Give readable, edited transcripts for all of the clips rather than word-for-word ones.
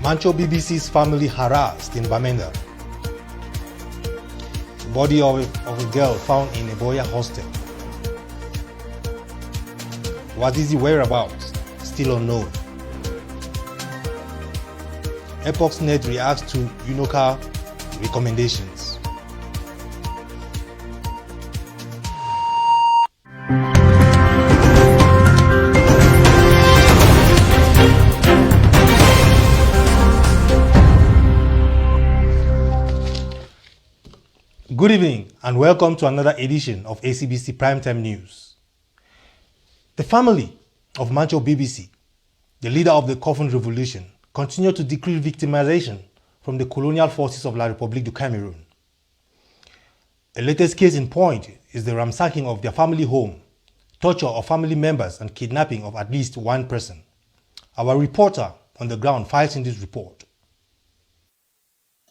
Mancho BBC's family harassed in Bamenda. The body of a girl found in a Boya hostel. What is the whereabouts? Still unknown. Epochnet reacts to UNOCA recommendations. Good evening and welcome to another edition of Scbc Primetime News. The family of Mancho BBC, the leader of the Coffin Revolution, continue to decree victimization from the colonial forces of La République du Cameroon. A latest case in point is the ransacking of their family home, torture of family members and kidnapping of at least one person. Our reporter on the ground files in this report.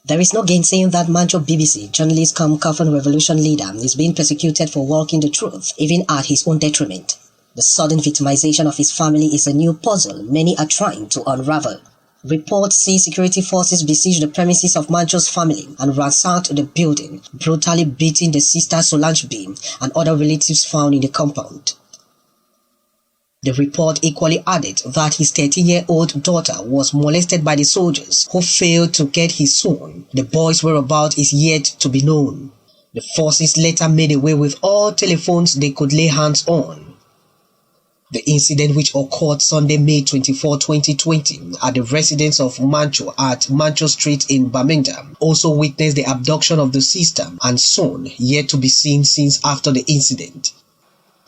There is no gainsaying that Mancho BBC, journalist cum Coffin Revolution leader, is being persecuted for walking the truth, even at his own detriment. The sudden victimization of his family is a new puzzle many are trying to unravel. Reports say security forces besieged the premises of Mancho's family and ransacked the building, brutally beating the sister Solange B and other relatives found in the compound. The report equally added that his 13-year-old daughter was molested by the soldiers who failed to get his son. The boy's whereabouts is yet to be known. The forces later made away with all telephones they could lay hands on. The incident, which occurred Sunday, May 24, 2020 at the residence of Mancho at Mancho Street in Bamenda, also witnessed the abduction of the sister and son, yet to be seen since after the incident.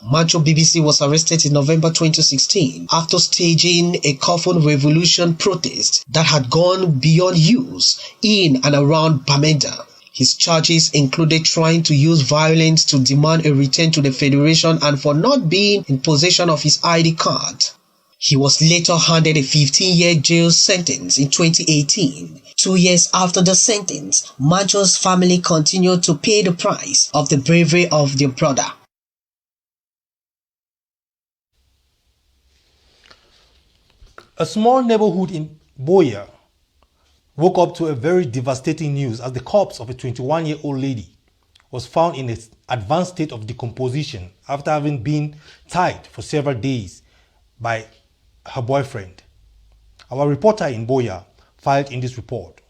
Mancho BBC was arrested in November 2016 after staging a Coffin Revolution protest that had gone beyond use in and around Bamenda. His charges included trying to use violence to demand a return to the Federation and for not being in possession of his ID card. He was later handed a 15-year jail sentence in 2018. 2 years after the sentence, Mancho's family continued to pay the price of the bravery of their brother. A small neighborhood in Boya woke up to a very devastating news as the corpse of a 21-year-old lady was found in an advanced state of decomposition after having been tied for several days by her boyfriend. Our reporter in Boya filed in this report.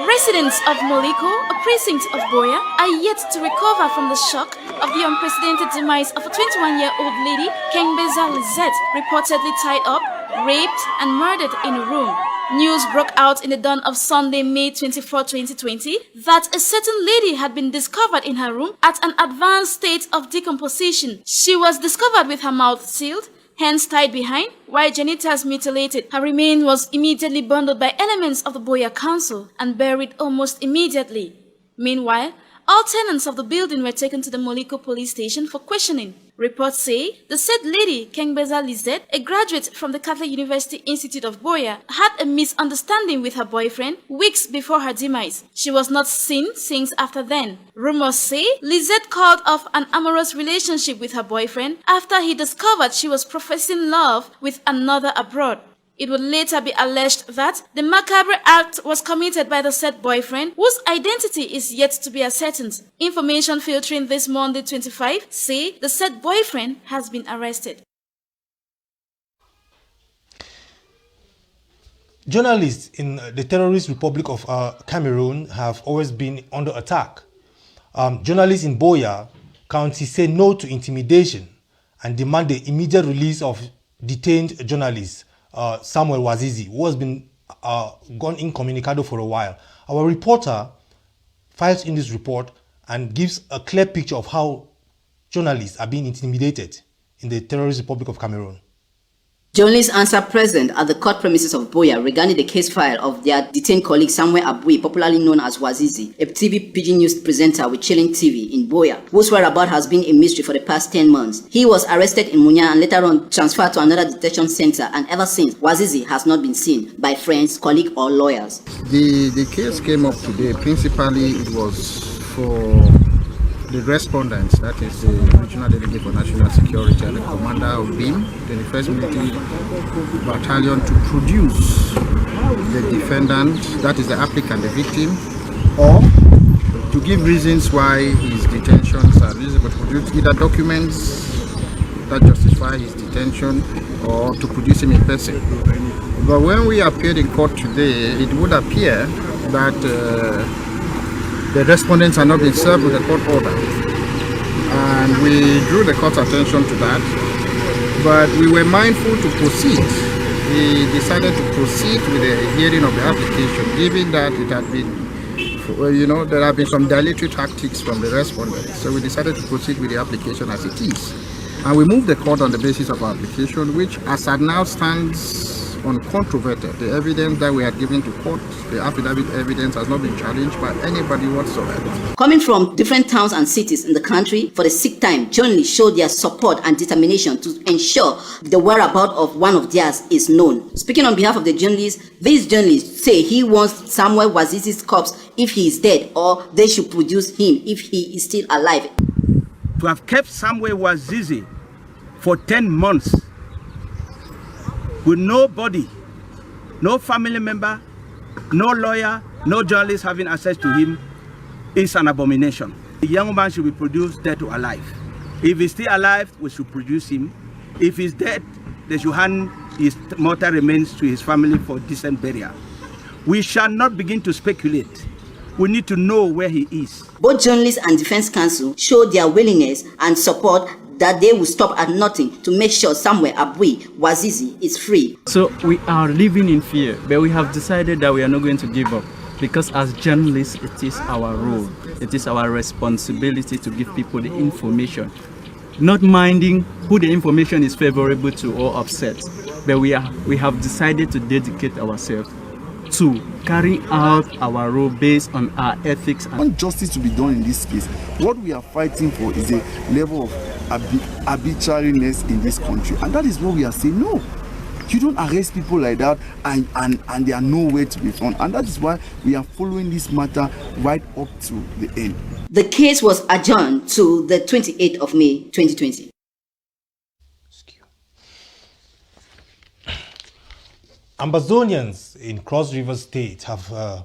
Residents of Moliko, a precinct of Boya, are yet to recover from the shock of the unprecedented demise of a 21-year-old lady, Kengbeza Lizette, reportedly tied up, raped and murdered in a room. News broke out in the dawn of Sunday, May 24, 2020, that a certain lady had been discovered in her room at an advanced state of decomposition. She was discovered with her mouth sealed, hands tied behind, while genitals mutilated. Her remains was immediately bundled by elements of the Boya Council and buried almost immediately. Meanwhile, all tenants of the building were taken to the Moliko police station for questioning. Reports say the said lady, Kengbeza Lizette, a graduate from the Catholic University Institute of Boya, had a misunderstanding with her boyfriend weeks before her demise. She was not seen since after then. Rumors say Lizette called off an amorous relationship with her boyfriend after he discovered she was professing love with another abroad. It would later be alleged that the macabre act was committed by the said boyfriend, whose identity is yet to be ascertained. Information filtering this Monday 25 say the said boyfriend has been arrested. Journalists in the terrorist Republic of Cameroon have always been under attack. Journalists in Boya County say no to intimidation and demand the immediate release of detained journalists Samuel Wazizi, who has been gone incommunicado for a while. Our reporter files in this report and gives a clear picture of how journalists are being intimidated in the terrorist Republic of Cameroon. Journalists answered present at the court premises of Boya regarding the case file of their detained colleague Samuel Abui, popularly known as Wazizi, a TV pidgin news presenter with Chilling TV in Boya, whose whereabouts has been a mystery for the past 10 months. He was arrested in Munya and later on transferred to another detention center, and ever since, Wazizi has not been seen by friends, colleagues or lawyers. The case came up today. Principally, it was for the respondents, that is the Regional Delegate for National Security and the Commander of BIM, 21st Military Battalion, to produce the defendant, that is the applicant, the victim, or to give reasons why his detentions are reasonable, to produce either documents that justify his detention or to produce him in person. But when we appeared in court today, it would appear that the respondents are not being served with a court order, and we drew the court's attention to that, but we were mindful to proceed. We decided to proceed with the hearing of the application, given that it had been, there have been some dilatory tactics from the respondents, so we decided to proceed with the application as it is. And we moved the court on the basis of our application, which as at now stands uncontroverted. The evidence that we had given to court, the affidavit evidence, has not been challenged by anybody whatsoever. Coming from different towns and cities in the country, for the sixth time, journalists showed their support and determination to ensure the whereabouts of one of theirs is known. Speaking on behalf of the journalists, these journalists say he wants Samuel Wazizi's corpse if he is dead, or they should produce him if he is still alive. To have kept Samuel Wazizi for 10 months with nobody, no family member, no lawyer, no journalist having access to him is an abomination. The young man should be produced dead or alive. If he's still alive, we should produce him. If he's dead, they should hand his mortal remains to his family for decent burial. We shall not begin to speculate. We need to know where he is. Both journalists and defense counsel showed their willingness and support that they will stop at nothing to make sure Samuel Abui Wazizi is free. So we are living in fear, but we have decided that we are not going to give up, because as journalists, it is our role, it is our responsibility to give people the information, not minding who the information is favorable to or upset. But we have decided to dedicate ourselves to carry out our role based on our ethics. I want justice to be done in this case. What we are fighting for is a level of arbitrariness in this country, and that is what we are saying. No, you don't arrest people like that and they are nowhere to be found, and that is why we are following this matter right up to the end. The case was adjourned to the 28th of May 2020. Ambazonians in Cross River State have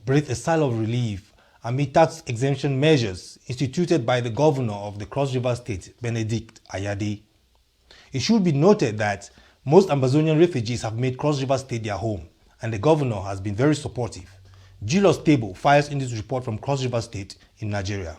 breathed a sigh of relief amid tax exemption measures instituted by the governor of the Cross River State, Benedict Ayade. It should be noted that most Ambazonian refugees have made Cross River State their home, and the governor has been very supportive. Julius Table fires in this report from Cross River State in Nigeria.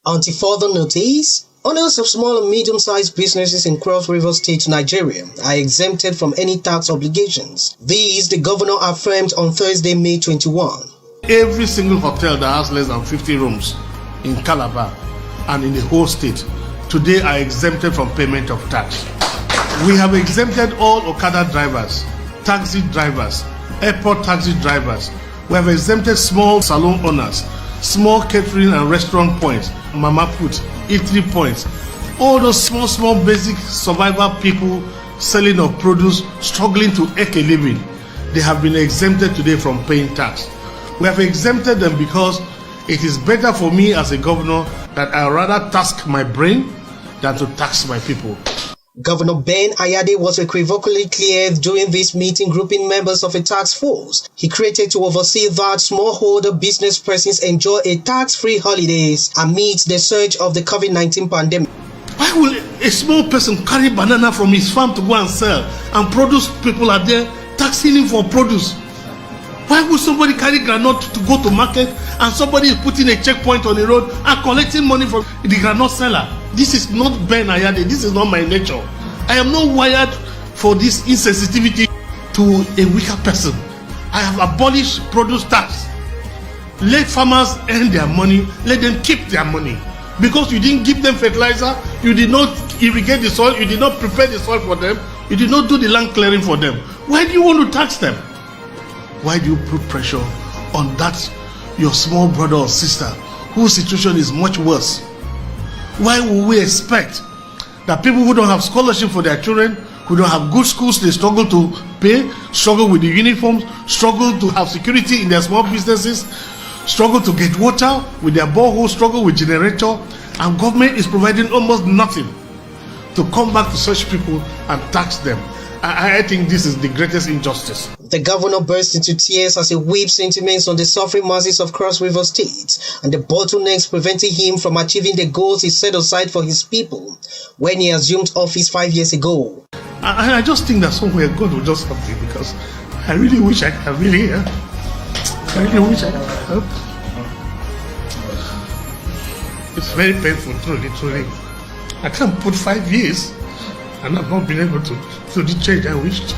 Until further notice, owners of small and medium-sized businesses in Cross River State, Nigeria, are exempted from any tax obligations. These, the governor affirmed on Thursday, May 21. Every single hotel that has less than 50 rooms in Calabar and in the whole state today are exempted from payment of tax. We have exempted all Okada drivers, taxi drivers, airport taxi drivers. We have exempted small salon owners, small catering and restaurant points, mama put, eatery points, all those small basic survival people selling of produce, struggling to make a living. They have been exempted today from paying tax. We have exempted them because it is better for me as a governor that I rather tax my brain than to tax my people. Governor Ben Ayade was equivocally clear during this meeting grouping members of a task force he created to oversee that smallholder business persons enjoy a tax-free holidays amidst the surge of the COVID-19 pandemic. Why will a small person carry banana from his farm to go and sell, and produce people are there taxing him for produce? Why would somebody carry granite to go to market and somebody is putting a checkpoint on the road and collecting money from the granite seller? This is not Ben Ayade. This is not my nature. I am not wired for this insensitivity to a weaker person. I have abolished produce tax. Let farmers earn their money. Let them keep their money. Because you didn't give them fertilizer, you did not irrigate the soil, you did not prepare the soil for them, you did not do the land clearing for them. Why do you want to tax them? Why do you put pressure on that your small brother or sister whose situation is much worse? Why would we expect that people who don't have scholarship for their children, who don't have good schools, they struggle to pay, struggle with the uniforms, struggle to have security in their small businesses, struggle to get water with their borehole, struggle with generator, and government is providing almost nothing to come back to such people and tax them. I think this is the greatest injustice. The governor burst into tears as he weeps sentiments on the suffering masses of Cross River State and the bottlenecks preventing him from achieving the goals he set aside for his people when he assumed office 5 years ago. I just think that somewhere God will just help me, because I really wish I could I really wish I could help. It's very painful, truly. I can't put 5 years and I've not been able to do the change I wished.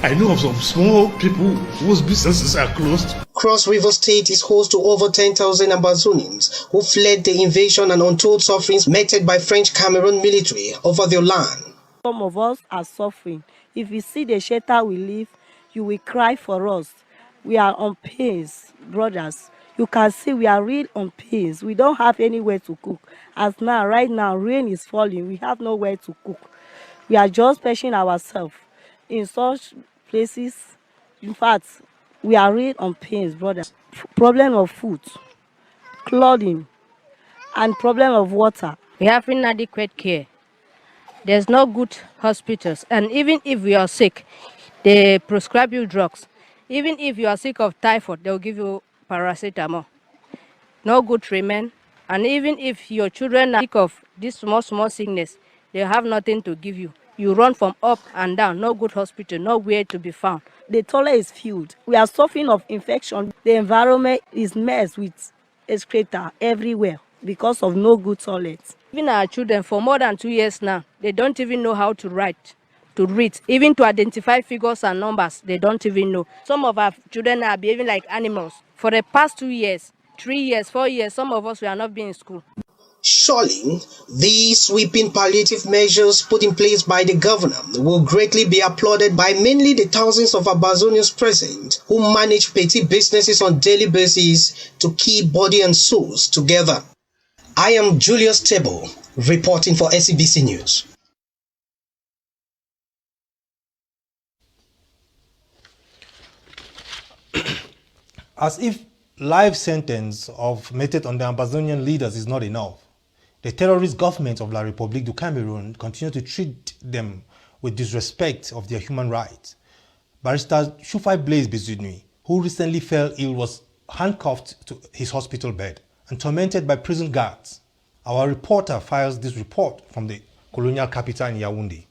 I know of some small people whose businesses are closed. Cross River State is host to over 10,000 Ambazonians who fled the invasion and untold sufferings meted by French Cameroon military over their land. Some of us are suffering. If you see the shelter we live, you will cry for us. We are on pains, brothers. You can see we are real on pains. We don't have anywhere to cook. As now, right now, rain is falling. We have nowhere to cook. We are just perishing ourselves in such places. In fact, we are real on pains, brothers. Problem of food, clothing, and problem of water. We have inadequate care. There's no good hospitals. And even if we are sick, they prescribe you drugs. Even if you are sick of typhoid, they'll give you paracetamol. No good treatment. And even if your children are sick of this small sickness, they have nothing to give you. You run from up and down, no good hospital, nowhere to be found. The toilet is filled. We are suffering of infection. The environment is messed with excreta everywhere because of no good toilets. Even our children, for more than 2 years now, they don't even know how to write, to read, even to identify figures and numbers, they don't even know. Some of our children are behaving like animals. For the past 2 years, 3 years, 4 years, some of us, we are not being in school. Surely, these sweeping palliative measures put in place by the governor will greatly be applauded by mainly the thousands of Ambazonians present who manage petty businesses on daily basis to keep body and souls together. I am Julius Tebo, reporting for Scbc News. As if life sentence of meted on the Ambazonian leaders is not enough, the terrorist government of La République du Cameroon continue to treat them with disrespect of their human rights. Barrister Shufai Blaise Bezunui, who recently fell ill, was handcuffed to his hospital bed and tormented by prison guards. Our reporter files this report from the colonial capital in Yaoundé.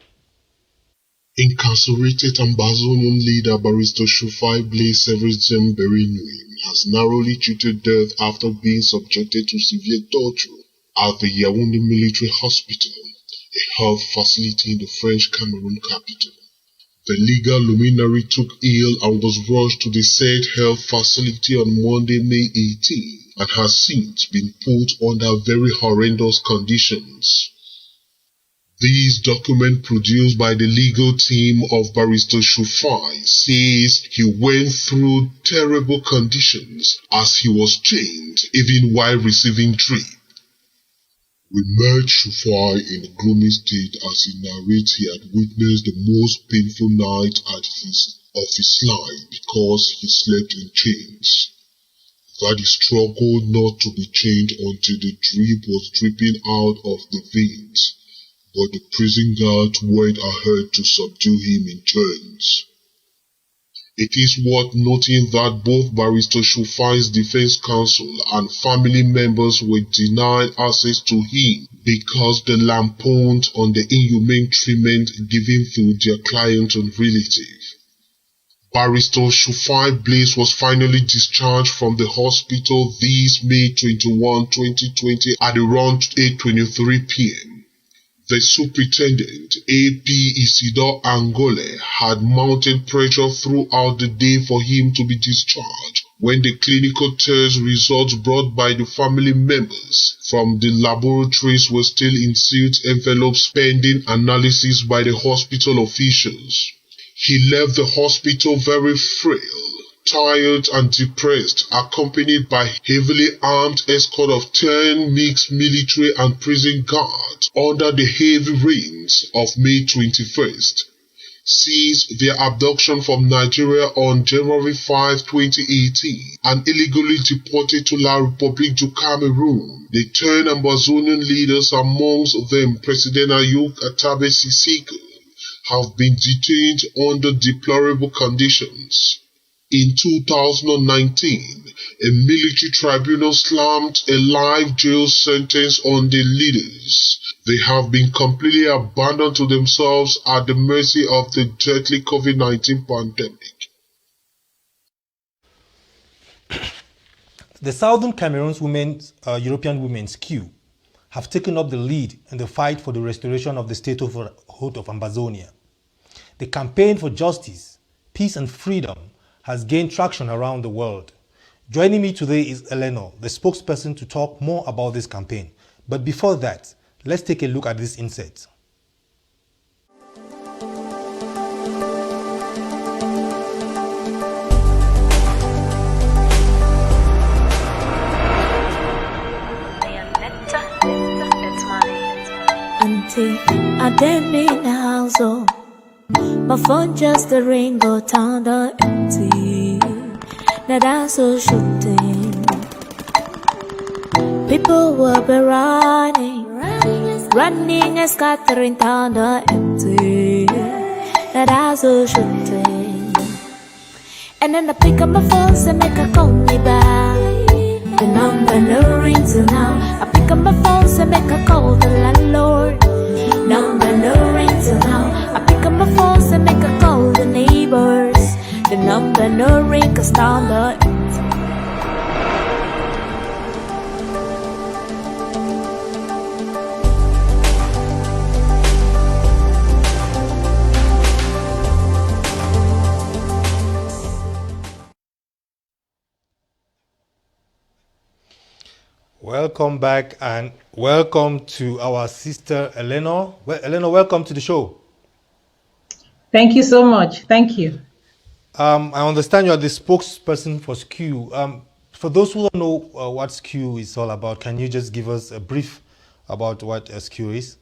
Incarcerated Ambazonian leader Barrister Shufai Blaise Bezunui has narrowly cheated death after being subjected to severe torture at the Yaoundé Military Hospital, a health facility in the French Cameroon capital. The legal luminary took ill and was rushed to the said health facility on Monday, May 18, and has since been put under very horrendous conditions. This document produced by the legal team of Barrister Shufai says he went through terrible conditions as he was chained even while receiving treatment. We met Shufai in a gloomy state as he narrates he had witnessed the most painful night of his life because he slept in chains. That he struggled not to be chained until the drip was dripping out of the veins, but the prison guards went ahead to subdue him in turns. It is worth noting that both Barrister Shufai's defense counsel and family members were denied access to him because they lampooned on the inhumane treatment given to their client and relative. Barrister Shufai Blaise was finally discharged from the hospital this May 21, 2020 at around 8:23 p.m. The superintendent, AP Isidore Angole, had mounted pressure throughout the day for him to be discharged when the clinical test results brought by the family members from the laboratories were still in sealed envelopes pending analysis by the hospital officials. He left the hospital very frail, tired and depressed, accompanied by heavily armed escort of 10 mixed military and prison guards under the heavy rains of May 21st. seized their abduction from Nigeria on January 5, 2018 and illegally deported to La République du Cameroon. They turned Ambazonian leaders, amongst them President Ayuk Atabe Siseko, have been detained under deplorable conditions. In 2019, a military tribunal slammed a life jail sentence on the leaders. They have been completely abandoned to themselves at the mercy of the deadly COVID-19 pandemic. The Southern Cameroon's European Women's Q have taken up the lead in the fight for the restoration of the statehood of Ambazonia. The campaign for justice, peace and freedom has gained traction around the world. Joining me today is Eleanor, the spokesperson, to talk more about this campaign. But before that, let's take a look at this insert. Auntie, I didn't in the house, oh. My phone just a ring, go down empty. Now that's all shooting. People will be running and scattering down the empty. Now that's all shooting. And then I pick up my phone and make a call me back. The number no rings till now. I pick up my phone and make a call the landlord. Number no rings till now. I pick up my phone and make a call the neighbors. The number no ring, cause down the Welcome back and welcome to our sister Eleanor. Well, Eleanor, welcome to the show. Thank you so much. Thank you. I understand you are the spokesperson for SKU. For those who don't know what SKU is all about, can you just give us a brief about what SKU is?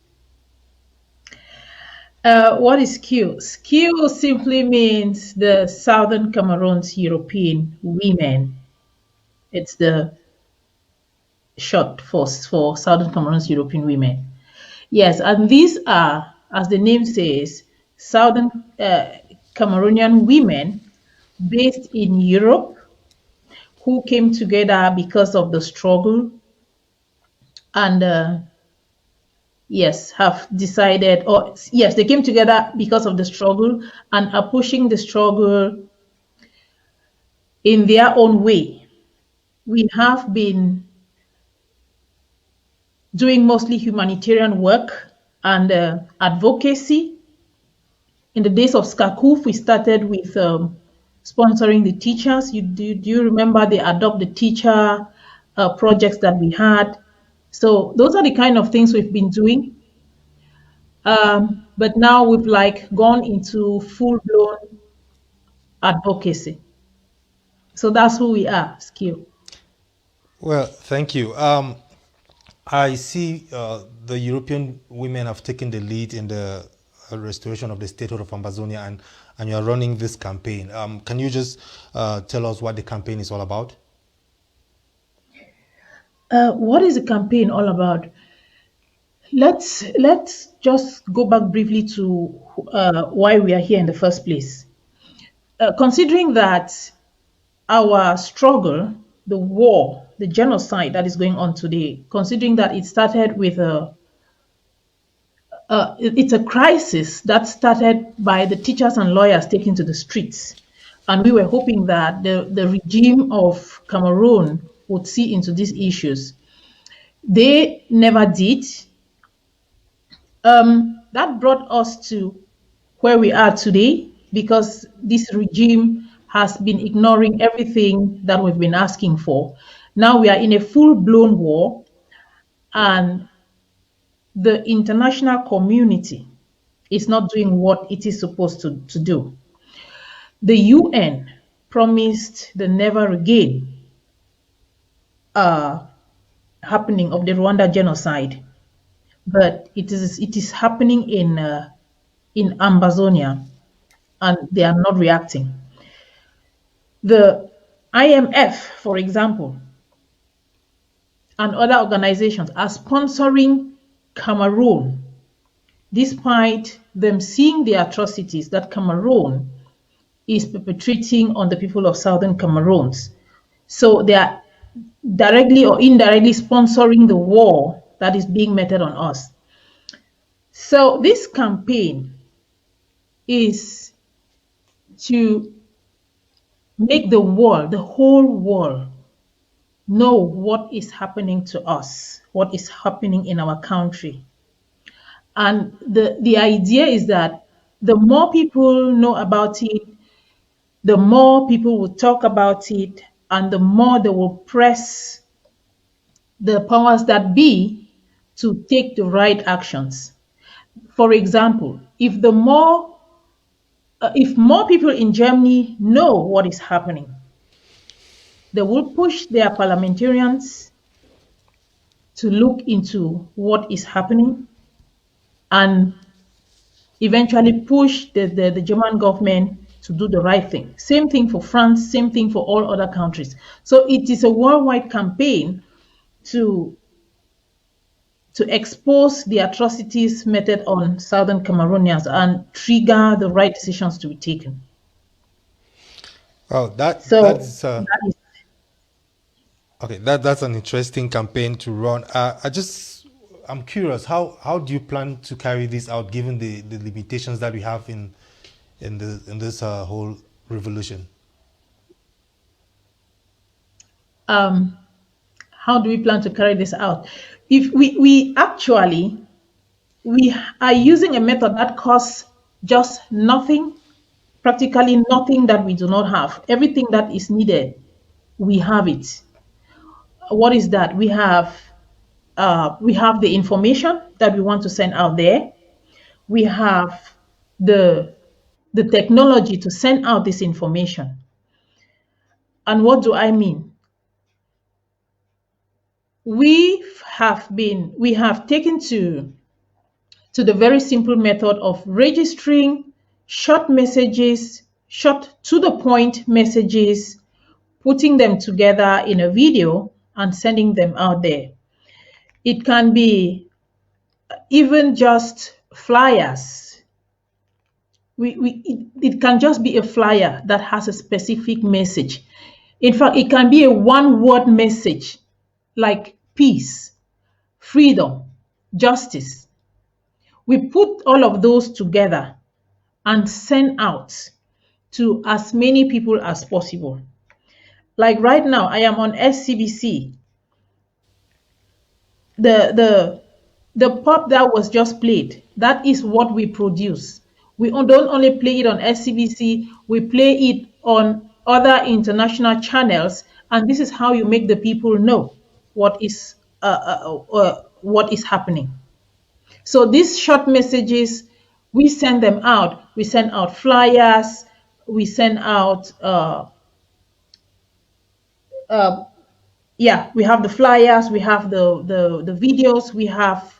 What is SKU? SKU simply means the Southern Cameroon's European Women. It's the short for Southern Cameroon's European Women. Yes, and these are, as the name says, Southern Cameroonian women based in Europe who came together because of the struggle and have decided, they came together because of the struggle and are pushing the struggle in their own way. We have been doing mostly humanitarian work and advocacy. In the days of SCACUF, we started with sponsoring the teachers. Do you remember the Adopt the Teacher projects that we had? So those are the kind of things we've been doing. But now we've gone into full-blown advocacy. So that's who we are, SKU. Well, thank you. I see the European women have taken the lead in the restoration of the statehood of Ambazonia, and you are running this campaign. Can you just tell us what the campaign is all about? What is the campaign all about? Let's just go back briefly to why we are here in the first place. Considering that our struggle, the war, the genocide that is going on today, considering that it started with it's a crisis that started by the teachers and lawyers taking to the streets. And we were hoping that the regime of Cameroon would see into these issues. They never did. That brought us to where we are today because this regime has been ignoring everything that we've been asking for. Now we are in a full-blown war, and the international community is not doing what it is supposed to do. The UN promised the never again happening of the Rwanda genocide, but it is happening in Ambazonia. and they are not reacting. The IMF, for example, and other organizations are sponsoring Cameroon, despite them seeing the atrocities that Cameroon is perpetrating on the people of southern Cameroons. So they are directly or indirectly sponsoring the war that is being meted on us. So this campaign is to make the world, the whole world, know what is happening to us, what is happening in our country. And the idea is that the more people know about it, the more people will talk about it, and the more they will press the powers that be to take the right actions. For example, if more people in Germany know what is happening, they will push their parliamentarians to look into what is happening and eventually push the German government to do the right thing. Same thing for France, same thing for all other countries. So it is a worldwide campaign to expose the atrocities meted on southern Cameroonians and trigger the right decisions to be taken. Oh, that's okay. That's an interesting campaign to run. I'm curious. How do you plan to carry this out, given the limitations that we have in this whole revolution? How do we plan to carry this out? If we are using a method that costs just nothing, practically nothing that we do not have. Everything that is needed, we have it. What is that? We have the information that we want to send out there. We have the technology to send out this information. And what do I mean? We have taken to the very simple method of registering short messages, short to the point messages, putting them together in a video and sending them out there. It can be even just flyers. It can just be a flyer that has a specific message. In fact, it can be a one-word message like peace, freedom, justice. We put all of those together and send out to as many people as possible. Like right now, I am on Scbc. The pop that was just played, that is what we produce. We don't only play it on Scbc, we play it on other international channels, and this is how you make the people know what is happening. So these short messages, we send them out. We send out flyers. We send out we have the flyers, we have the videos, we have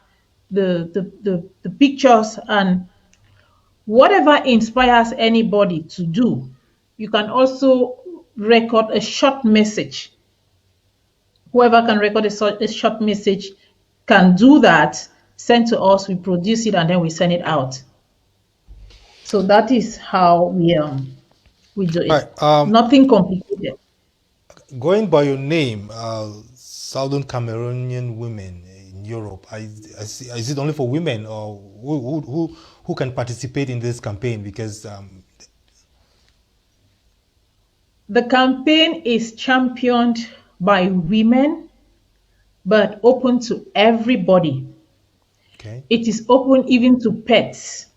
the pictures, and whatever inspires anybody to do. You can also record a short message. Whoever can record a short message can do that, send to us, we produce it, and then we send it out. So that is how we do it. Right, nothing complicated. Going by your name, Southern Cameroonian women in Europe, is it only for women, or who can participate in this campaign? Because the campaign is championed by women, but open to everybody. Okay. It is open even to pets.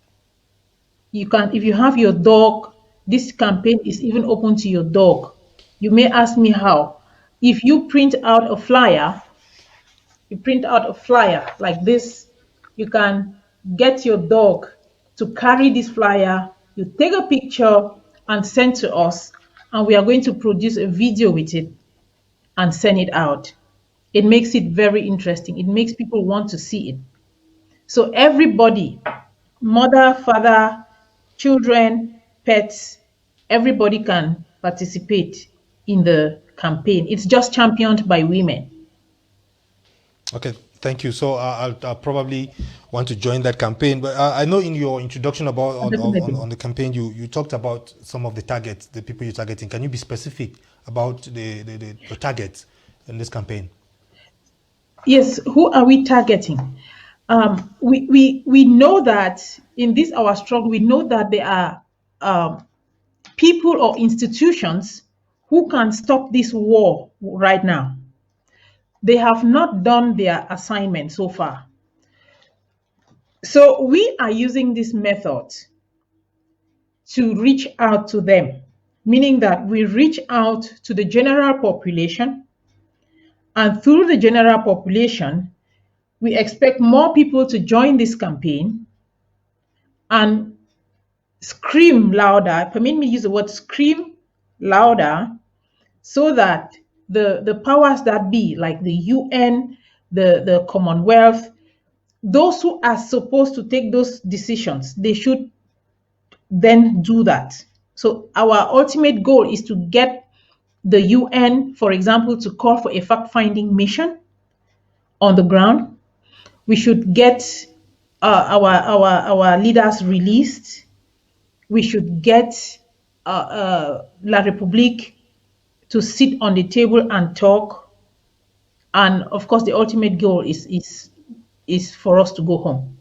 You can, if you have your dog, this campaign is even open to your dog. You may ask me how. If you print out a flyer, like this, you can get your dog to carry this flyer, you take a picture and send to us, and we are going to produce a video with it and send it out. It makes it very interesting. It makes people want to see it. So everybody, mother, father, children, pets, everybody can participate in the campaign. It's just championed by women. Okay, thank you. So I'll probably want to join that campaign. But I know in your introduction about on the campaign, you talked about some of the targets, the people you're targeting. Can you be specific about the targets in this campaign? Yes, who are we targeting? We know that in this our struggle, we know that there are people or institutions who can stop this war right now. They have not done their assignment so far. So we are using this method to reach out to them, meaning that we reach out to the general population, and through the general population, we expect more people to join this campaign and scream louder. Permit me use the word scream louder, so that the powers that be, like the UN, the Commonwealth, those who are supposed to take those decisions, they should then do that. So our ultimate goal is to get the UN, for example, to call for a fact-finding mission on the ground. We should get our leaders released. We should get La République to sit on the table and talk. And of course, the ultimate goal is for us to go home.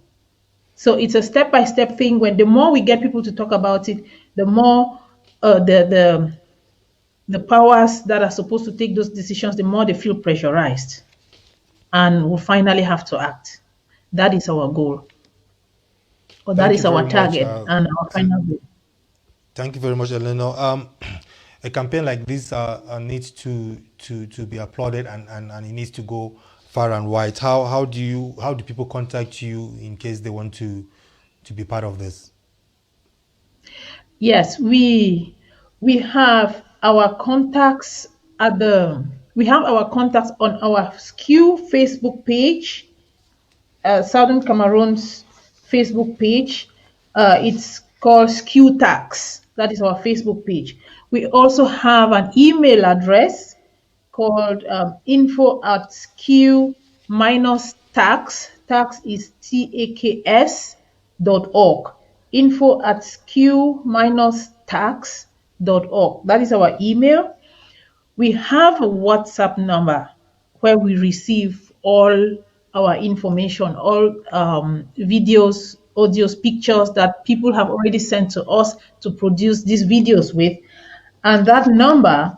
So it's a step-by-step thing. When the more we get people to talk about it, the more the powers that are supposed to take those decisions, the more they feel pressurized, and we'll finally have to act. That is our goal, or that is our target and our final goal. Thank you very much, Eleanor. A campaign like this needs to be applauded, and it needs to go far and wide. How do people contact you in case they want to be part of this? Yes, we have our contacts on our SKU Facebook page, Southern Cameroon's Facebook page. It's called SKU Tax. That is our Facebook page. We also have an email address called info@skew-tax. Tax is TAKS.org. info@skew-tax.org. That is our email. We have a WhatsApp number where we receive all our information, all videos, audios, pictures that people have already sent to us to produce these videos with. And that number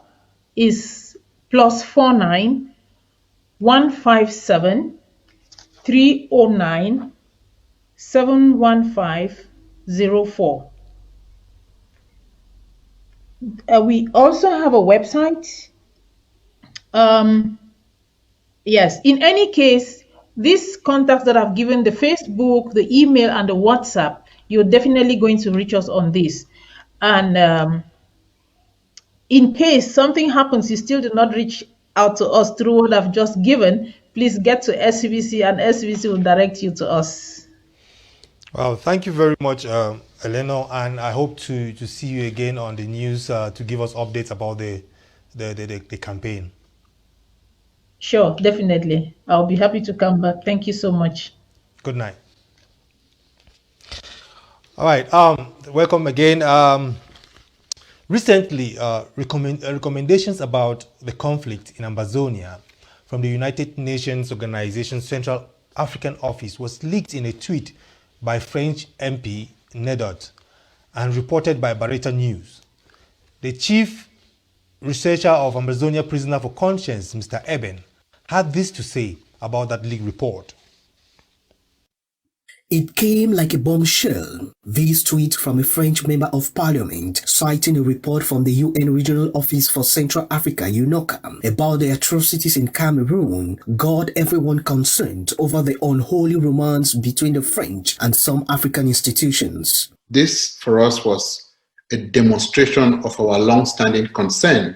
is +49 157 309 71504. We also have a website. Yes, in any case, these contacts that I've given, the Facebook, the email, and the WhatsApp, you're definitely going to reach us on this. And in case something happens, you still do not reach out to us through what I've just given, please get to Scbc, and Scbc will direct you to us. Well, thank you very much, Eleanor, and I hope to see you again on the news to give us updates about the campaign. Sure, definitely. I'll be happy to come back. Thank you so much. Good night. All right, welcome again. Recently, recommendations about the conflict in Ambazonia from the United Nations Organization's Central African Office was leaked in a tweet by French MP Nedot and reported by Barreta News. The chief researcher of Ambazonia Prisoner for Conscience, Mr. Eben, had this to say about that leaked report. It came like a bombshell. This tweet from a French member of parliament citing a report from the UN Regional Office for Central Africa, UNOCA, about the atrocities in Cameroon got everyone concerned over the unholy romance between the French and some African institutions. This, for us, was a demonstration of our long-standing concern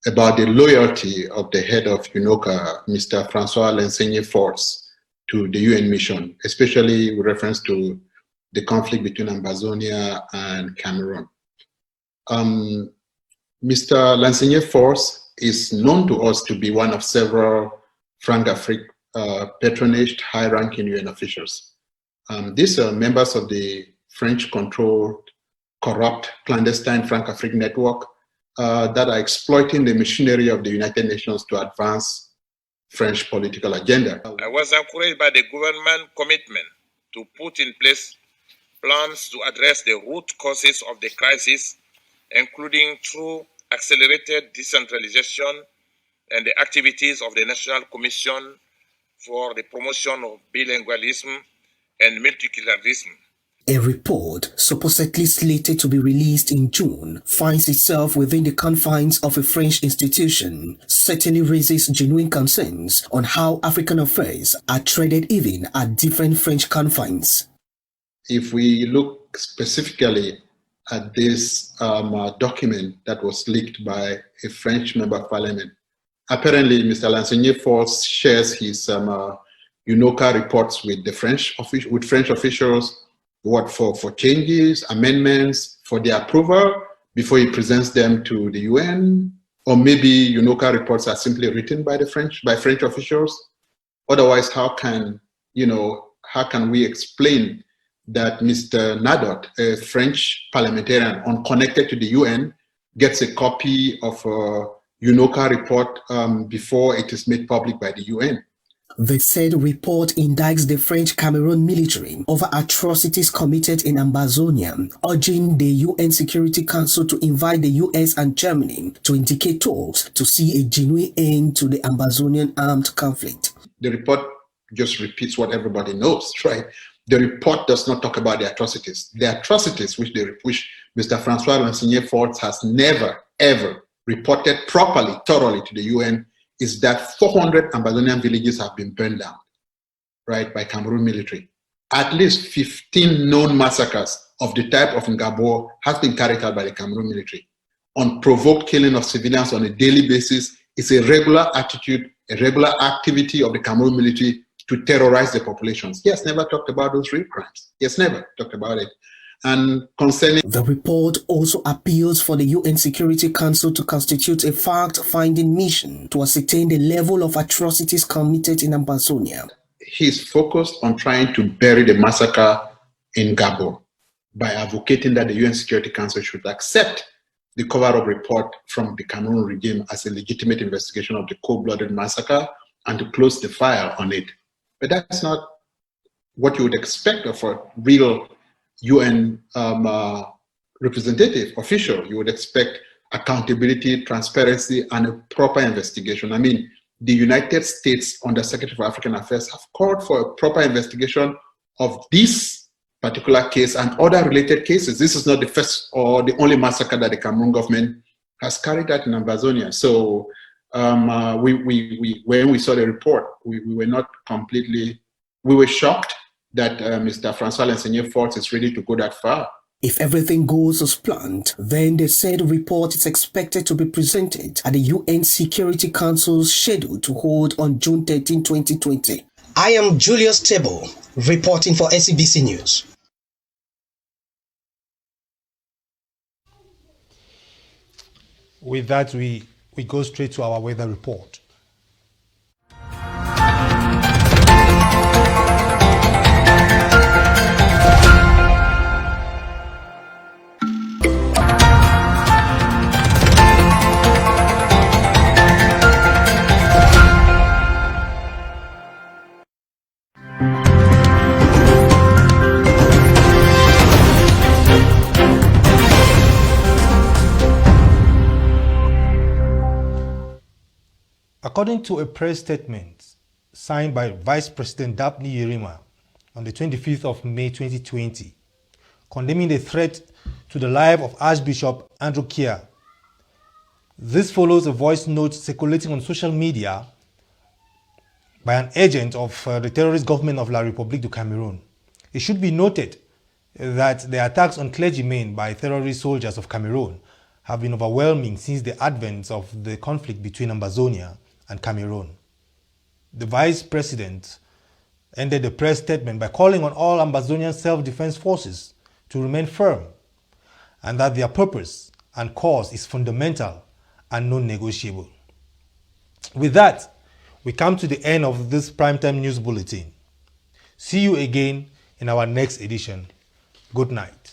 about the loyalty of the head of UNOCA, Mr. Francois Lenseigné-Force, to the UN mission, especially with reference to the conflict between Ambazonia and Cameroon. Mr. Lansigné Force is known to us to be one of several Franc-Afrique patronaged high-ranking UN officials. These are members of the French-controlled, corrupt, clandestine Franc-Afrique network that are exploiting the machinery of the United Nations to advance French political agenda. I was encouraged by the government commitment to put in place plans to address the root causes of the crisis, including through accelerated decentralization and the activities of the National Commission for the Promotion of Bilingualism and Multiculturalism. A report, supposedly slated to be released in June, finds itself within the confines of a French institution, certainly raises genuine concerns on how African affairs are treated even at different French confines. If we look specifically at this document that was leaked by a French member of parliament, apparently Mr. Lansigné Force shares his UNOCA reports with the French officials, for changes, amendments, for their approval before he presents them to the UN, or maybe UNOCA reports are simply written by French officials. Otherwise, how can we explain that Mr. Nadot, a French parliamentarian unconnected to the UN, gets a copy of a UNOCA report before it is made public by the UN? The said report indicts the French Cameroon military over atrocities committed in AMBAZONIA, urging the UN Security Council to invite the US and Germany to indicate talks to see a genuine end to the Ambazonian armed conflict. The report just repeats what everybody knows, right? The report does not talk about the atrocities. The atrocities which Mr. Francois Lansigné Force has never, ever reported properly, thoroughly to the UN is that 400 Ambazonian villages have been burned down, right, by Cameroon military. At least 15 known massacres of the type of Ngabo has been carried out by the Cameroon military. Unprovoked killing of civilians on a daily basis is a regular attitude, a regular activity of the Cameroon military to terrorize the populations. He has never talked about those real crimes. He has never talked about it. And concerning the report also appeals for the UN Security Council to constitute a fact-finding mission to ascertain the level of atrocities committed in Ambazonia. He's focused on trying to bury the massacre in Gabon by advocating that the UN Security Council should accept the cover-up report from the Cameroon regime as a legitimate investigation of the cold-blooded massacre and to close the file on it. But that's not what you would expect of a real UN representative, official. You would expect accountability, transparency, and a proper investigation. I mean, the United States Under Secretary for African Affairs have called for a proper investigation of this particular case and other related cases. This is not the first or the only massacre that the Cameroon government has carried out in Ambazonia. So when we saw the report, we were not completely, we were shocked that Mr. Francois Lansigné Force is ready to go that far. If everything goes as planned, then the said report is expected to be presented at the UN Security Council's schedule to hold on June 13, 2020. I am Julius Tebo, reporting for Scbc News. With that, we go straight to our weather report. According to a press statement signed by Vice President Daphne Yerima on the 25th of May 2020, condemning the threat to the life of Archbishop Andrew Kia, this follows a voice note circulating on social media by an agent of the terrorist government of La République du Cameroon. It should be noted that the attacks on clergymen by terrorist soldiers of Cameroon have been overwhelming since the advent of the conflict between Ambazonia and Cameroon. The Vice President ended the press statement by calling on all Ambazonian self-defense forces to remain firm and that their purpose and cause is fundamental and non-negotiable. With that, we come to the end of this Primetime News Bulletin. See you again in our next edition. Good night.